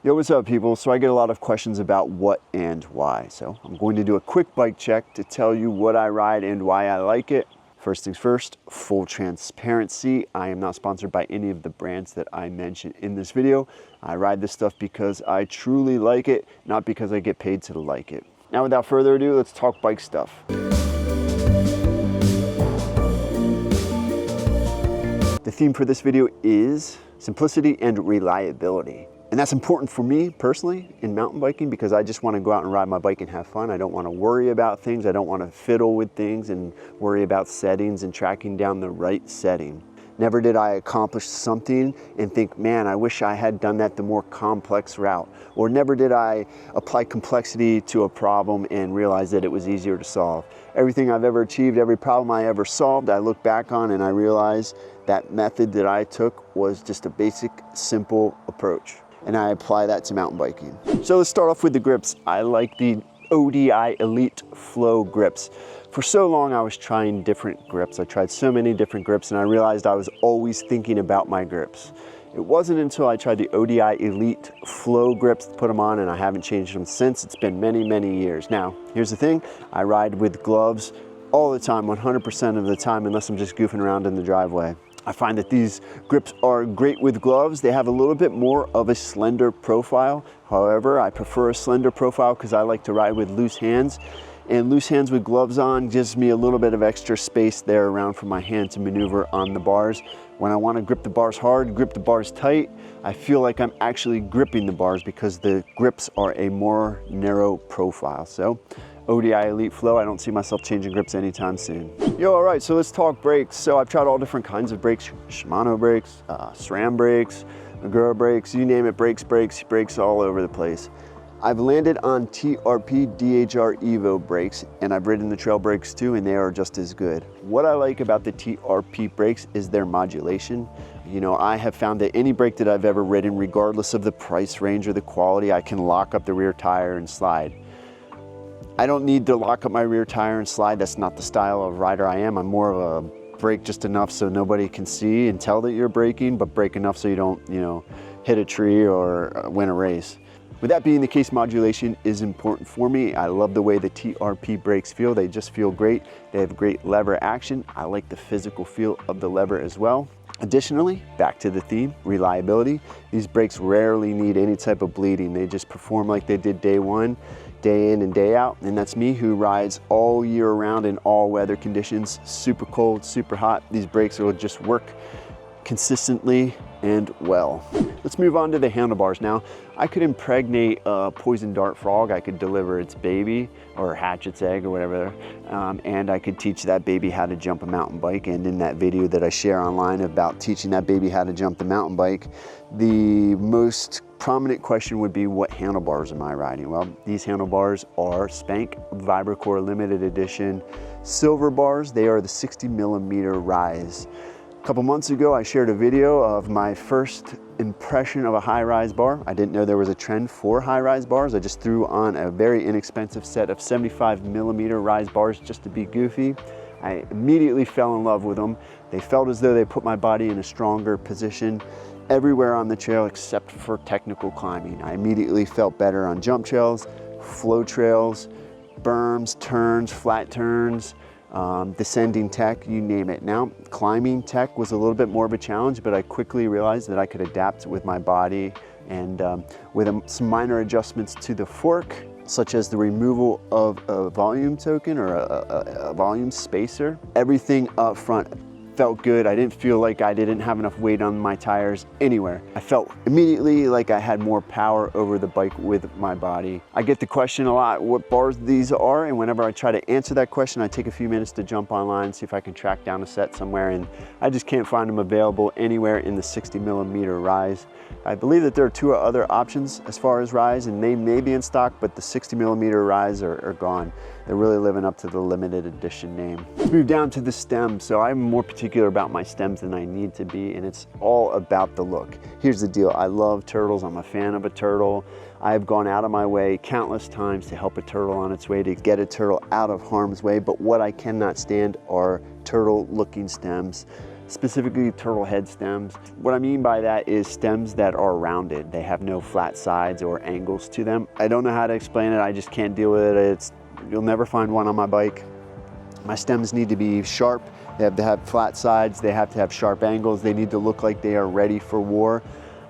Yo, what's up people? So I get a lot of questions about what and why. So I'm going to do a quick bike check to tell you what I ride and why I like it. First things first, full transparency. I am not sponsored by any of the brands that I mention in this video. I ride this stuff because I truly like it, not because I get paid to like it. Now without further ado, let's talk bike stuff. The theme for this video is simplicity and reliability. And that's important for me personally in mountain biking because I just want to go out and ride my bike and have fun. I don't want to worry about things. I don't want to fiddle with things and worry about settings and tracking down the right setting. Never did I accomplish something and think, man, I wish I had done that the more complex route. Or never did I apply complexity to a problem and realize that it was easier to solve. Everything I've ever achieved, every problem I ever solved, I look back on and I realize that method that I took was just a basic, simple approach. And I apply that to mountain biking. So let's start off with the grips. I like the ODI Elite Flow grips. For so long I was trying different grips. I tried so many different grips and I realized I was always thinking about my grips. It wasn't until I tried the ODI Elite Flow grips to put them on, and I haven't changed them since. It's been many, many years. Now, here's the thing. I ride with gloves all the time, 100% of the time, unless I'm just goofing around in the driveway. I find that these grips are great with gloves. They have a little bit more of a slender profile. However, I prefer a slender profile because I like to ride with loose hands. And loose hands with gloves on gives me a little bit of extra space there around for my hand to maneuver on the bars. When I want to grip the bars hard, grip the bars tight, I feel like I'm actually gripping the bars because the grips are a more narrow profile. So ODI Elite Flow, I don't see myself changing grips anytime soon. Yo, all right, so let's talk brakes. So I've tried all different kinds of brakes, Shimano brakes, SRAM brakes, enduro brakes, you name it, brakes all over the place. I've landed on TRP DHR Evo brakes, and I've ridden the trail brakes too, and they are just as good. What I like about the TRP brakes is their modulation. You know, I have found that any brake that I've ever ridden, regardless of the price range or the quality, I can lock up the rear tire and slide. I don't need to lock up my rear tire and slide. That's not the style of rider I am. I'm more of a brake just enough so nobody can see and tell that you're braking, but brake enough so you don't, hit a tree or win a race. With that being the case, modulation is important for me. I love the way the TRP brakes feel. They just feel great. They have great lever action. I like the physical feel of the lever as well. Additionally, back to the theme, reliability. These brakes rarely need any type of bleeding. They just perform like they did day one, day in and day out. And that's me who rides all year round in all weather conditions, super cold, super hot. These brakes will just work consistently and well. Let's move on to the handlebars now. I could impregnate a poison dart frog. I could deliver its baby or hatch its egg or whatever, and I could teach that baby how to jump a mountain bike. And in that video that I share online about teaching that baby how to jump the mountain bike, the most prominent question would be, what handlebars am I riding? Well, these handlebars are Spank Vibracore Limited Edition silver bars. They are the 60mm rise. A couple months ago, I shared a video of my first impression of a high-rise bar. I didn't know there was a trend for high-rise bars. I just threw on a very inexpensive set of 75mm rise bars just to be goofy. I immediately fell in love with them. They felt as though they put my body in a stronger position everywhere on the trail except for technical climbing. I immediately felt better on jump trails, flow trails, berms, turns, flat turns, descending tech, you name it. Now, climbing tech was a little bit more of a challenge, but I quickly realized that I could adapt with my body and with some minor adjustments to the fork, such as the removal of a volume token or a volume spacer. Everything up front felt good. I didn't feel like I didn't have enough weight on my tires anywhere. I felt immediately like I had more power over the bike with my body. I get the question a lot, what bars these are, and whenever I try to answer that question, I take a few minutes to jump online, see if I can track down a set somewhere, and I just can't find them available anywhere in the 60mm rise. I believe that there are two other options as far as rise, and they may be in stock, but the 60mm rise are gone. They're really living up to the limited edition name. Let's move down to the stems. So I'm more particular about my stems than I need to be, and it's all about the look. Here's the deal. I love turtles. I'm a fan of a turtle. I've gone out of my way countless times to help a turtle on its way, to get a turtle out of harm's way, but what I cannot stand are turtle looking stems. specifically turtle head stems. What I mean by that is stems that are rounded. They have no flat sides or angles to them. I don't know how to explain it. I just can't deal with it. You'll never find one on my bike. My stems need to be sharp. They have to have flat sides. They have to have sharp angles. They need to look like they are ready for war.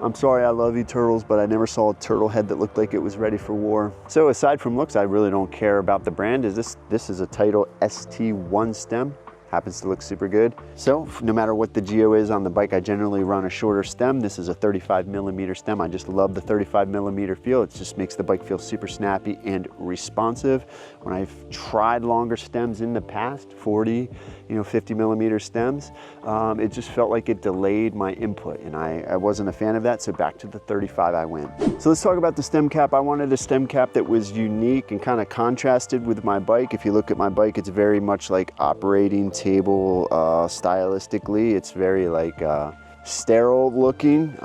I'm sorry, I love you turtles, but I never saw a turtle head that looked like it was ready for war. So aside from looks, I really don't care about the brand. This is a Title ST1 stem. Happens to look super good. So no matter what the geo is on the bike, I generally run a shorter stem. This is a 35mm stem. I just love the 35mm feel. It just makes the bike feel super snappy and responsive. When I've tried longer stems in the past, 40, 50mm stems, it just felt like it delayed my input, and I wasn't a fan of that, so back to the 35 I went. So let's talk about the stem cap. I wanted a stem cap that was unique and kind of contrasted with my bike. If you look at my bike, it's very much like operating table stylistically. It's very like sterile looking,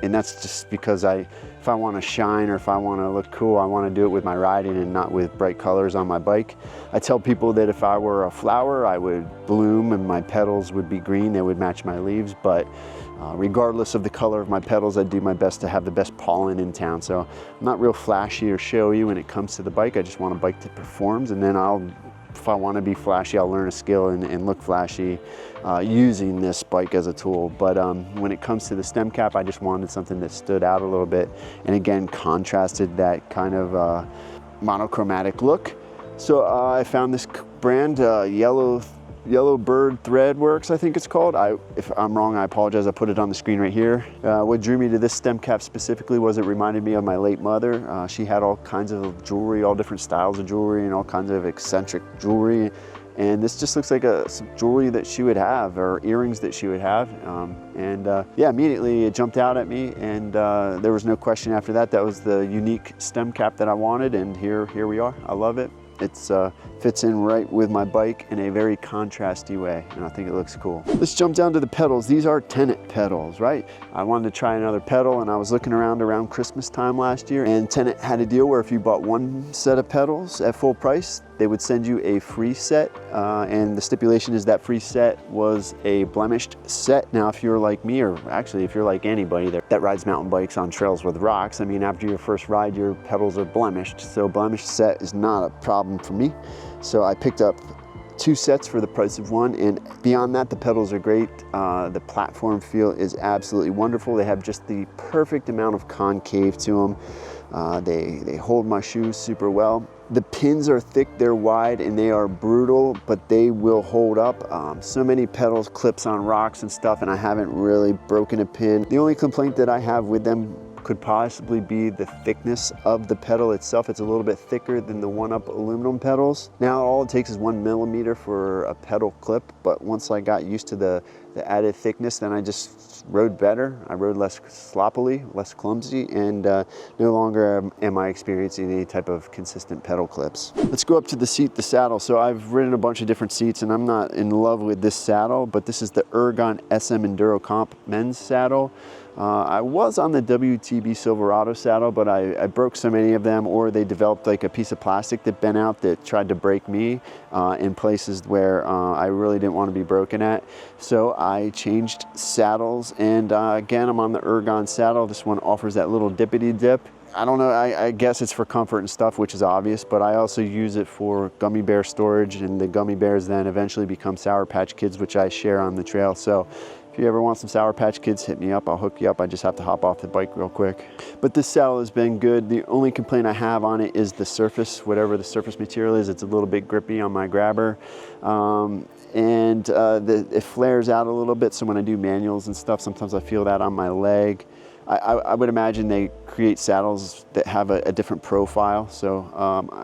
and that's just because if I want to shine or if I want to look cool, I want to do it with my riding and not with bright colors on my bike. I tell people that if I were a flower, I would bloom and my petals would be green. They would match my leaves, but regardless of the color of my petals, I do my best to have the best pollen in town. So I'm not real flashy or showy when it comes to the bike. I just want a bike that performs, and then if I want to be flashy, I'll learn a skill and look flashy using this bike as a tool. But when it comes to the stem cap, I just wanted something that stood out a little bit and again contrasted that kind of monochromatic look. So I found this brand, Yellow Bird Threadworks, I think it's called. If I'm wrong, I apologize. I put it on the screen right here. What drew me to this stem cap specifically was it reminded me of my late mother. She had all kinds of jewelry, all different styles of jewelry and all kinds of eccentric jewelry. And this just looks like some jewelry that she would have, or earrings that she would have. Yeah, immediately it jumped out at me, and there was no question after that. That was the unique stem cap that I wanted, and here we are. I love it. It fits in right with my bike in a very contrasty way, and I think it looks cool. Let's jump down to the pedals. These are Tenet pedals, right? I wanted to try another pedal, and I was looking around Christmas time last year, and Tenet had a deal where if you bought one set of pedals at full price, they would send you a free set, and the stipulation is that free set was a blemished set. Now, if you're like me, or actually if you're like anybody that rides mountain bikes on trails with rocks, I mean, after your first ride, your pedals are blemished. So blemished set is not a problem for me. So I picked up 2 sets for the price of one, and beyond that, the pedals are great. The platform feel is absolutely wonderful. They have just the perfect amount of concave to them. They hold my shoes super well. The pins are thick, they're wide, and they are brutal, but they will hold up. So many pedals clips on rocks and stuff, and I haven't really broken a pin. The only complaint that I have with them could possibly be the thickness of the pedal itself. It's a little bit thicker than the one-up aluminum pedals. Now all it takes is 1 millimeter for a pedal clip, but once I got used to the added thickness, then I just rode better. I rode less sloppily, less clumsy, and no longer am I experiencing any type of consistent pedal clips. Let's go up to the seat, the saddle. So I've ridden a bunch of different seats, and I'm not in love with this saddle, but this is the Ergon SM Enduro Comp men's saddle. I was on the WTB Silverado saddle, but I broke so many of them, or they developed like a piece of plastic that bent out that tried to break me in places where I really didn't want to be broken at. So I changed saddles, and again, I'm on the Ergon saddle. This one offers that little dippity dip. I don't know, I guess it's for comfort and stuff, which is obvious, but I also use it for gummy bear storage, and the gummy bears then eventually become Sour Patch Kids, which I share on the trail. So if you ever want some Sour Patch Kids, hit me up. I'll hook you up. I just have to hop off the bike real quick. But this saddle has been good. The only complaint I have on it is the surface, whatever the surface material is. It's a little bit grippy on my grabber. It flares out a little bit, so when I do manuals and stuff, sometimes I feel that on my leg. I would imagine they create saddles that have a different profile, so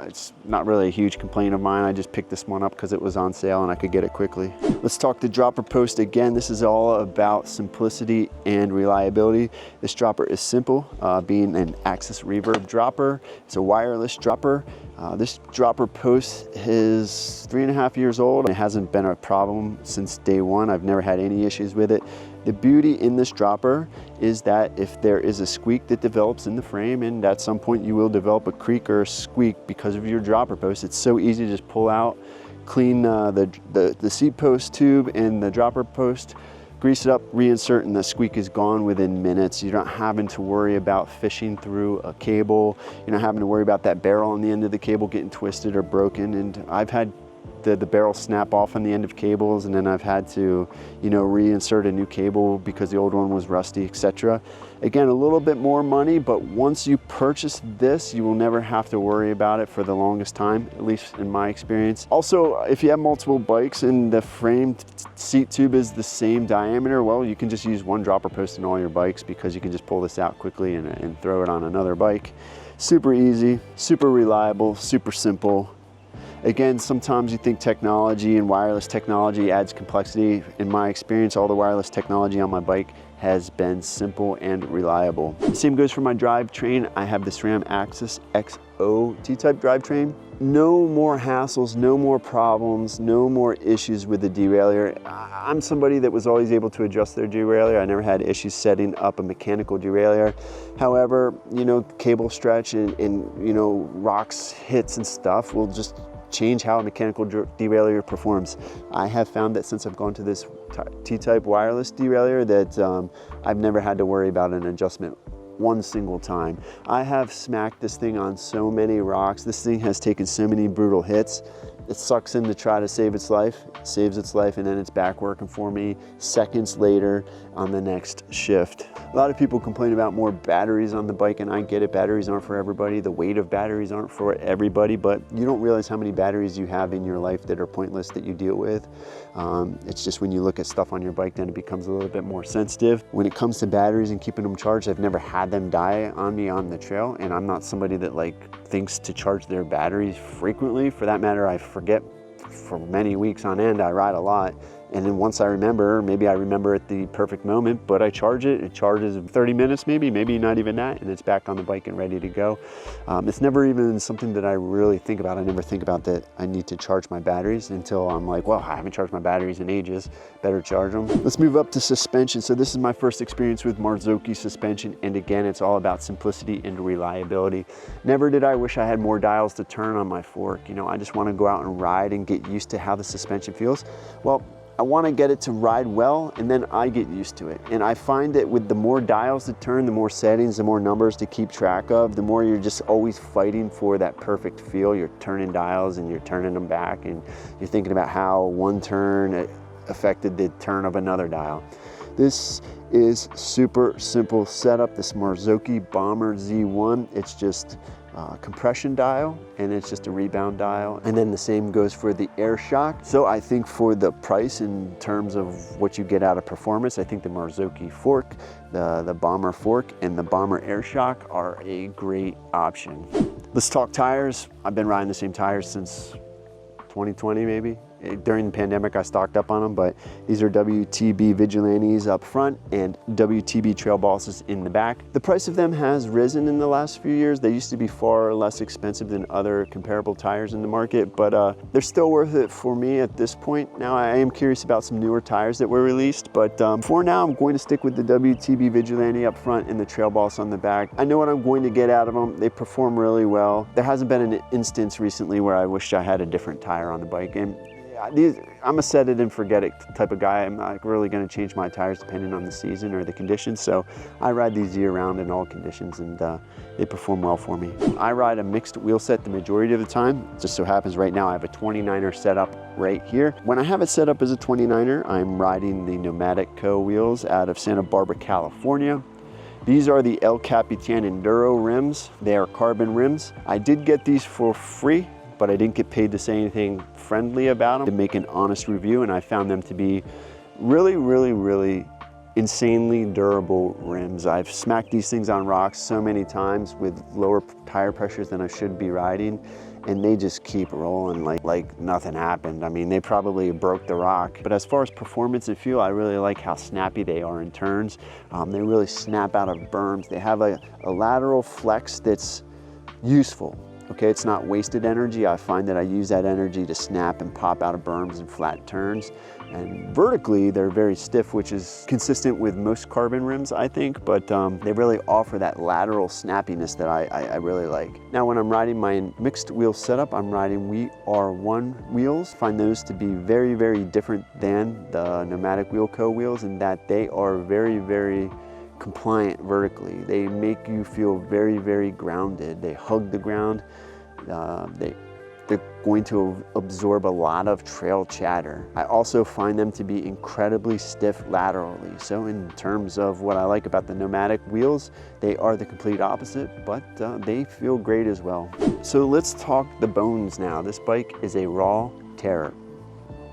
it's not really a huge complaint of mine. I just picked this one up because it was on sale and I could get it quickly. Let's talk the dropper post again. This is all about simplicity and reliability. This dropper is simple, being an Axis reverb dropper. It's a wireless dropper. This dropper post is 3.5 years old. It hasn't been a problem since day one. I've never had any issues with it. The beauty in this dropper is that if there is a squeak that develops in the frame, and at some point you will develop a creak or a squeak because of your dropper post, it's so easy to just pull out, clean the seat post tube and the dropper post, Grease it up, reinsert, and the squeak is gone within minutes. You're not having to worry about fishing through a cable. You're not having to worry about that barrel on the end of the cable getting twisted or broken. And I've had the barrel snap off on the end of cables, and then I've had to, you know, reinsert a new cable because the old one was rusty, etc. Again, a little bit more money, but once you purchase this, you will never have to worry about it for the longest time, at least in my experience. Also, if you have multiple bikes and the frame seat tube is the same diameter, well, you can just use one dropper post in all your bikes because you can just pull this out quickly and throw it on another bike. Super easy, super reliable, super simple. Again, sometimes you think technology and wireless technology adds complexity. In my experience, all the wireless technology on my bike has been simple and reliable. The same goes for my drivetrain. I have the SRAM Axis XO T-type drivetrain. No more hassles, no more problems, no more issues with the derailleur. I'm somebody that was always able to adjust their derailleur. I never had issues setting up a mechanical derailleur. However, you know, cable stretch and you know, rocks hits and stuff will just change how a mechanical derailleur performs. I have found that since I've gone to this T-type wireless derailleur that I've never had to worry about an adjustment one single time. I have smacked this thing on so many rocks. This thing has taken so many brutal hits. It sucks in to try to save its life, saves its life, and then it's back working for me seconds later on the next shift. A lot of people complain about more batteries on the bike, and I get it, batteries aren't for everybody. The weight of batteries aren't for everybody, but you don't realize how many batteries you have in your life that are pointless that you deal with. It's just when you look at stuff on your bike, then it becomes a little bit more sensitive. When it comes to batteries and keeping them charged, I've never had them die on me on the trail, and I'm not somebody that thinks to charge their batteries frequently. For that matter, I forget for many weeks on end. I ride a lot, and then once I remember, maybe I remember at the perfect moment, but I charge it. It charges in 30 minutes, maybe not even that, and it's back on the bike and ready to go. It's never even something that I really think about. I never think about that I need to charge my batteries until I'm like, well, I haven't charged my batteries in ages, better charge them. Let's move up to suspension. So this is my first experience with Marzocchi suspension, and again, it's all about simplicity and reliability. Never did I wish I had more dials to turn on my fork. You know, I just want to go out and ride and get used to how the suspension feels. Well, I want to get it to ride well, and then I get used to it. And I find that with the more dials to turn, the more settings, the more numbers to keep track of, the more you're just always fighting for that perfect feel. You're turning dials and you're turning them back, and you're thinking about how one turn affected the turn of another dial. This is super simple setup. This Marzocchi Bomber Z1, it's just compression dial, and it's just a rebound dial, and then the same goes for the air shock. So I think for the price in terms of what you get out of performance, I think the Marzocchi fork, the Bomber fork, and the Bomber air shock are a great option. Let's talk tires. I've been riding the same tires since 2020 maybe. During the pandemic, I stocked up on them, but these are WTB Vigilantes up front and WTB Trail Bosses in the back. The price of them has risen in the last few years. They used to be far less expensive than other comparable tires in the market, but they're still worth it for me at this point. Now, I am curious about some newer tires that were released, but for now, I'm going to stick with the WTB Vigilante up front and the Trail Boss on the back. I know what I'm going to get out of them. They perform really well. There hasn't been an instance recently where I wished I had a different tire on the bike. And I'm a set it and forget it type of guy. I'm not really going to change my tires depending on the season or the conditions. So I ride these year round in all conditions, and they perform well for me. I ride a mixed wheel set the majority of the time. It just so happens right now I have a 29er set up right here. When I have it set up as a 29er, I'm riding the Nomadic Co wheels out of Santa Barbara, California. These are the El Capitan Enduro rims. They are carbon rims. I did get these for free, but I didn't get paid to say anything friendly about them to make an honest review, and I found them to be really, really, really insanely durable rims. I've smacked these things on rocks so many times with lower tire pressures than I should be riding, and they just keep rolling like nothing happened. I mean, they probably broke the rock. But as far as performance and feel, I really like how snappy they are in turns. They really snap out of berms. They have a lateral flex that's useful. Okay, it's not wasted energy. I find that I use that energy to snap and pop out of berms and flat turns. And vertically, they're very stiff, which is consistent with most carbon rims, I think, but they really offer that lateral snappiness that I really like. Now, when I'm riding my mixed wheel setup, I'm riding WR1 wheels. Find those to be very, very different than the Nomadic Wheel Co. wheels in that they are very, very compliant vertically. They make you feel very, very grounded. They hug the ground. They're going to absorb a lot of trail chatter. I also find them to be incredibly stiff laterally. So in terms of what I like about the Nomadic wheels, they are the complete opposite, but they feel great as well. So let's talk the bones now. This bike is a raw terror.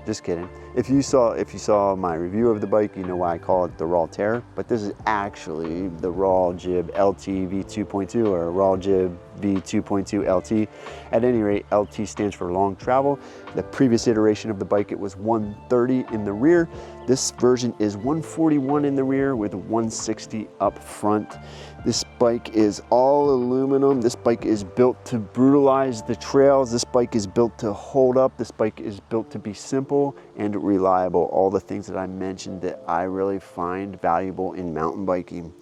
Just kidding. If you saw my review of the bike, you know why I call it the Raw Terror, but this is actually the Raw Jib LT V2.2 or Raw Jib V2.2 LT. At any rate, LT stands for long travel. The previous iteration of the bike, it was 130 in the rear. This version is 141 in the rear with 160 up front. This bike is all aluminum. This bike is built to brutalize the trails. This bike is built to hold up. This bike is built to be simple and reliable. All the things that I mentioned that I really find valuable in mountain biking.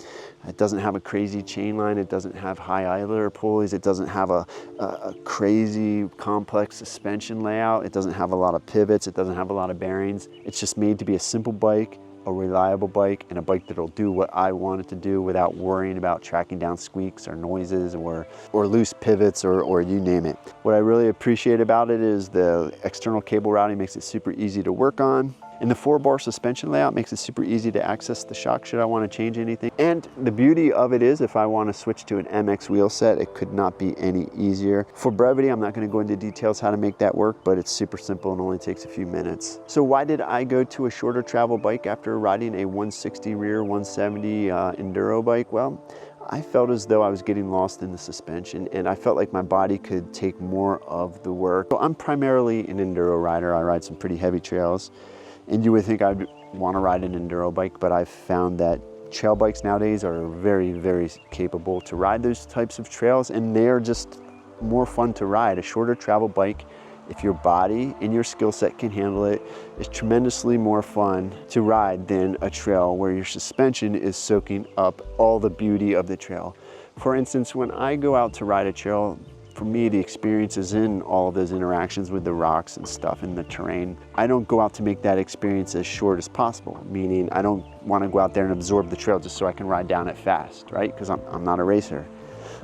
It doesn't have a crazy chain line. It doesn't have high idler pulleys. It doesn't have a crazy complex suspension layout. It doesn't have a lot of pivots. It doesn't have a lot of bearings. It's just made to be a simple bike, a reliable bike, and a bike that'll do what I want it to do without worrying about tracking down squeaks or noises or loose pivots or you name it. What I really appreciate about it is the external cable routing makes it super easy to work on. And the 4-bar suspension layout makes it super easy to access the shock should I want to change anything. And the beauty of it is if I want to switch to an MX wheel set, it could not be any easier. For brevity, I'm not going to go into details how to make that work, but it's super simple and only takes a few minutes. So why did I go to a shorter travel bike after riding a 160 rear, 170 enduro bike? Well, I felt as though I was getting lost in the suspension and I felt like my body could take more of the work. So I'm primarily an enduro rider. I ride some pretty heavy trails. And you would think I'd want to ride an enduro bike, but I've found that trail bikes nowadays are very, very capable to ride those types of trails, and they're just more fun to ride. A shorter travel bike, if your body and your skill set can handle it, is tremendously more fun to ride than a trail where your suspension is soaking up all the beauty of the trail. For instance, when I go out to ride a trail, for me, the experience is in all of those interactions with the rocks and stuff in the terrain. I don't go out to make that experience as short as possible, meaning I don't want to go out there and absorb the trail just so I can ride down it fast, right? Because I'm not a racer.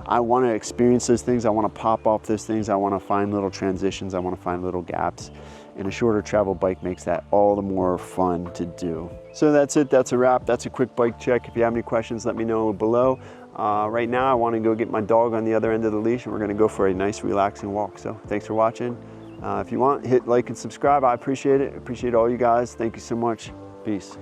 I want to experience those things. I want to pop off those things. I want to find little transitions. I want to find little gaps. And a shorter travel bike makes that all the more fun to do. So that's it. That's a wrap. That's a quick bike check. If you have any questions, let me know below. Right now, I want to go get my dog on the other end of the leash, and we're going to go for a nice, relaxing walk. So thanks for watching. If you want, hit like and subscribe. I appreciate it. Appreciate all you guys. Thank you so much. Peace.